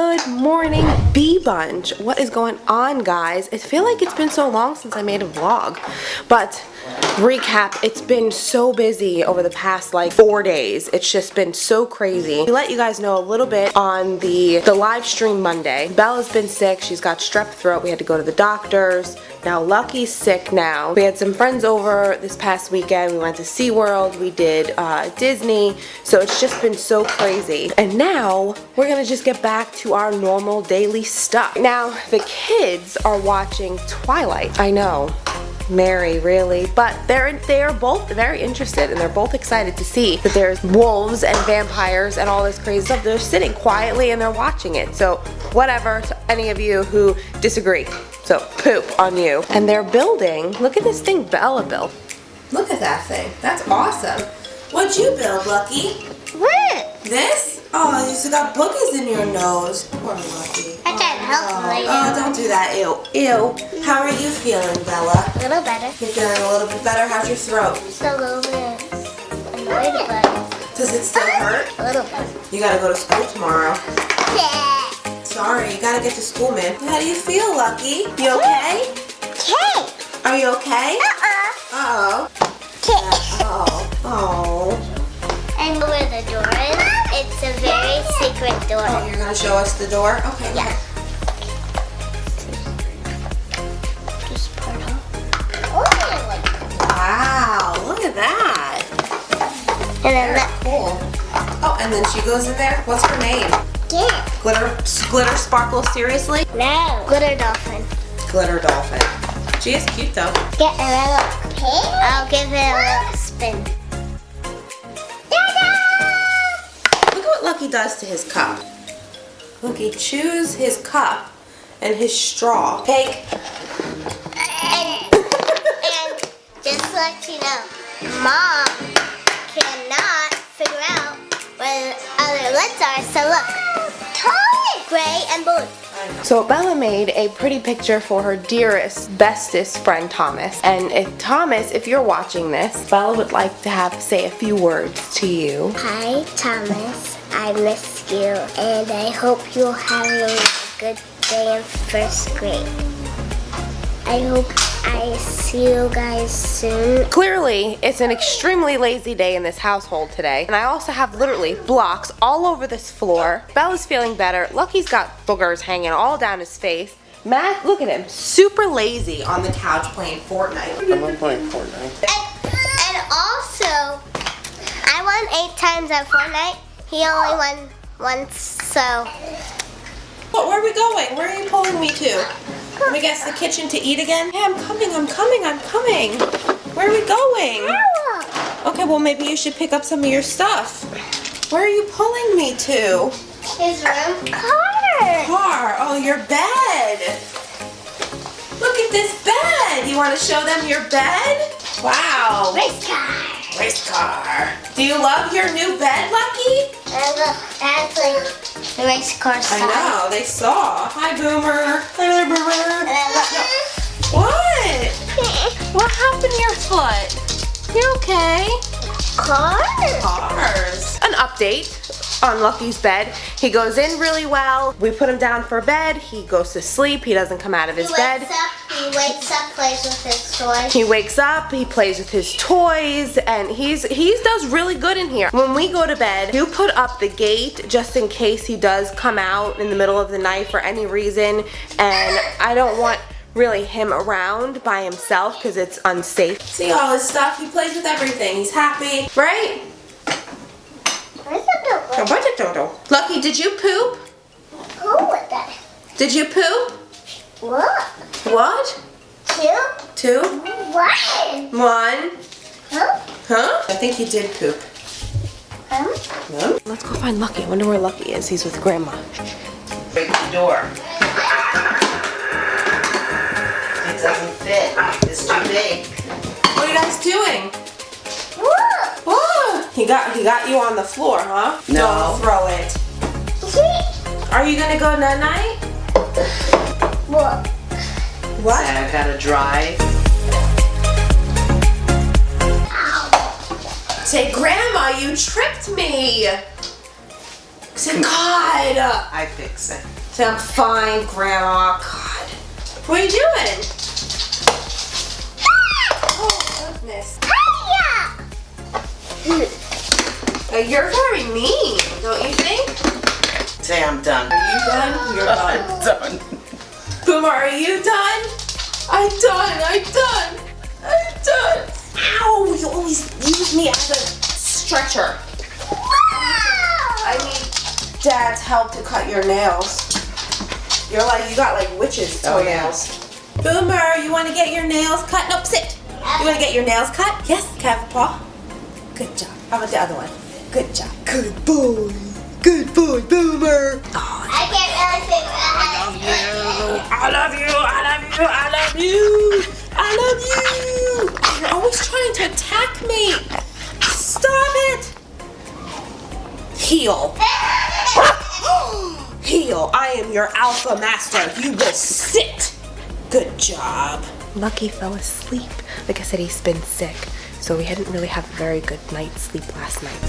Good morning, BBunch. What is going on, guys? I feel like it's been so long since I made a vlog, but recap, it's been so busy over the past like 4 days. It's just been so crazy. We let you guys know a little bit on the live stream Monday. Bella's been sick. She's got strep throat. We had to go to the doctors. Now Lucky's sick now. We had some friends over this past weekend. We went to SeaWorld. We did Disney. So it's just been so crazy. And now we're gonna just get back to our normal daily stuff. Now the kids are watching Twilight. I know. Mary, really, but they are both very interested, and they're both excited to see that there's wolves and vampires and all this crazy stuff. They're sitting quietly and they're watching it. So whatever to any of you who disagree. So poop on you. And they're building. Look at this thing Bella built. Look at that thing. That's awesome. What'd you build, Lucky? What? This? Oh, you still got boogers in your nose. Poor Lucky. I can't help it. Oh, don't do that. Ew. Ew. How are you feeling, Bella? A little better. You're feeling a little bit better? How's your throat? Still a little bit annoyed, but Does it still hurt? a little bit. You gotta go to school tomorrow. Yeah. Sorry, you gotta get to school, man. How do you feel, Lucky? You okay? Okay. Are you okay? Uh-oh. Okay. Oh. And where the door is, it's a very secret door. Oh, you're gonna show us the door? Okay. Yeah. Just put it on. Wow, look at that. And then Very cool. Oh, and then she goes in there. What's her name? yeah. Glitter Sparkle, seriously? No. Glitter dolphin. Glitter Dolphin. She is cute though. Get a little pig. I'll give it a little spin. Look at what Lucky does to his cup. Look, he chews his cup and his straw. Take. And just to let you know, Mom cannot figure out where the other lids are. So look, totally gray and blue. So Bella made a pretty picture for her dearest, bestest friend Thomas. And if you're watching this, Bella would like to say a few words to you. Hi, Thomas. I miss you, and I hope you're having a good day in first grade. I hope I see you guys soon. Clearly, it's an extremely lazy day in this household today. And I also have literally blocks all over this floor. Bella's feeling better. Lucky's got boogers hanging all down his face. Matt, look at him, super lazy on the couch playing Fortnite. I'm not playing Fortnite. And also, I won 8 times at Fortnite. He only won once, so. What, where are we going? Where are you pulling me to? Let me guess, the kitchen to eat again? Hey, I'm coming. Where are we going? Okay, well maybe you should pick up some of your stuff. Where are you pulling me to? His room. Car. Oh, your bed. Look at this bed. You want to show them your bed? Wow. Race car. Race car. Do you love your new bed, Lucky? And look, that's like the race car side. I know, they saw. Hi, Boomer. Hi, Boomer. And then look. What? What happened to your foot? You okay? Cars. An update on Lucky's bed. He goes in really well. We put him down for bed. He goes to sleep. He doesn't come out of his bed. He wakes up, plays with his toys. He wakes up, he plays with his toys, and he does really good in here. When we go to bed, you put up the gate just in case he does come out in the middle of the night for any reason, and I don't want really him around by himself because it's unsafe. See all his stuff, he plays with everything. He's happy, right? Lucky, did you poop? Who with that? Did you poop? What? What? 2? 2? One. 1? Huh? Huh? I think you did poop. Huh? Let's go find Lucky. I wonder where Lucky is. He's with Grandma. Break the door. It doesn't fit. It's too big. What are you guys doing? What? Whoa! He got you on the floor, huh? No. Don't throw it. Are you gonna go night-night? What? What? I've got to dry. Say, Grandma, you tripped me. Say, God. I fix it. Say, I'm fine, Grandma. God. What are you doing? Oh, goodness. You're very mean, don't you think? Say I'm done. Are you done? You're done. I'm done. Boomer, are you done? I'm done. Ow, you always use me as a stretcher. I need Dad's help to cut your nails. You're like, you got like witches toenails. Boomer, you want to get your nails cut? Nope, sit. You want to get your nails cut? Yes, can I have a paw? Good job. How about the other one? Good job. Good boy. Good boy, Boomer. Oh, I can't really figure out how to do it. I love you. You're always trying to attack me. Stop it. Heel. Heel. I am your alpha master. You will sit. Good job. Lucky fell asleep. Like I said, he's been sick, so we hadn't really had a very good night's sleep last night.